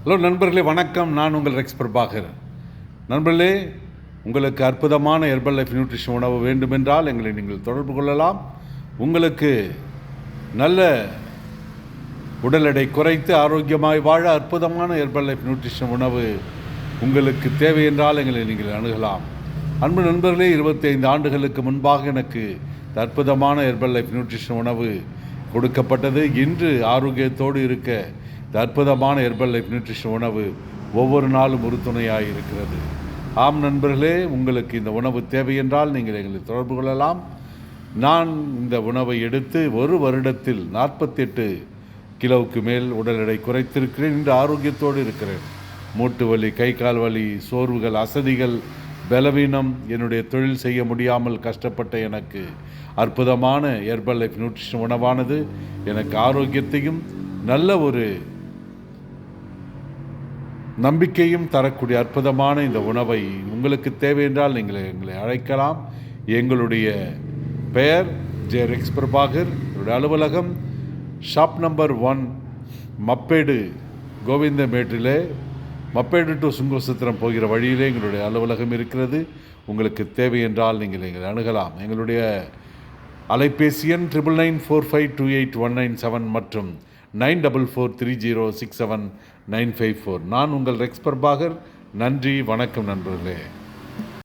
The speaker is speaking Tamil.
ஹலோ நண்பர்களே, வணக்கம். நான் உங்கள் ரெக்ஸ் பிரபாகர். நண்பர்களே, உங்களுக்கு அற்புதமான ஹெர்பல் லைஃப் நியூட்ரிஷன் உணவு வேண்டுமென்றால் எங்களை நீங்கள் தொடர்பு கொள்ளலாம். உங்களுக்கு நல்ல உடல் எடை குறைத்து ஆரோக்கியமாய் வாழ அற்புதமான ஹெர்பல் லைஃப் நியூட்ரிஷன் உணவு உங்களுக்கு தேவை என்றால் எங்களை நீங்கள் அணுகலாம். அன்பு நண்பர்களே, 25 ஆண்டுகளுக்கு முன்பாக எனக்கு அற்புதமான ஹெர்பல் லைஃப் நியூட்ரிஷன் உணவு கொடுக்கப்பட்டது. இன்று ஆரோக்கியத்தோடு இருக்க இந்த அற்புதமான ஹெர்பல் லைஃப் நியூட்ரிஷன் உணவு ஒவ்வொரு நாளும் உறுதுணையாக இருக்கிறது. ஆம் நண்பர்களே, உங்களுக்கு இந்த உணவு தேவை என்றால் நீங்கள் எங்களை தொடர்பு கொள்ளலாம். நான் இந்த உணவை எடுத்து ஒரு வருடத்தில் 48 கிலோவுக்கு மேல் உடல் எடை குறைத்திருக்கிறேன். இன்று ஆரோக்கியத்தோடு இருக்கிறேன். மூட்டு வலி, கை கால் வலி, சோர்வுகள், அசதிகள், பலவீனம், என்னுடைய தொழில் செய்ய முடியாமல் கஷ்டப்பட்ட எனக்கு அற்புதமான ஹெர்பல் லைஃப் நியூட்ரிஷன் உணவானது எனக்கு ஆரோக்கியத்தையும் நல்ல ஒரு நம்பிக்கையும் தரக்கூடிய அற்புதமான இந்த உணவை உங்களுக்கு தேவை என்றால் நீங்கள் எங்களை அழைக்கலாம். எங்களுடைய பெயர் ரெக்ஸ் பிரபாகர். என்னுடைய அலுவலகம் ஷாப் நம்பர் 1, மப்பேடு, கோவிந்தமேட்டிலே, மப்பேடு டு சுங்கசத்திரம் போகிற வழியிலே எங்களுடைய அலுவலகம் இருக்கிறது. உங்களுக்கு தேவை என்றால் நீங்கள் எங்களை அணுகலாம். எங்களுடைய அலைபேசி எண் 9994528197 மற்றும் 9443067954. நான் உங்கள் ரெக்ஸ் பிரபாகர். நன்றி, வணக்கம் நண்பர்களே.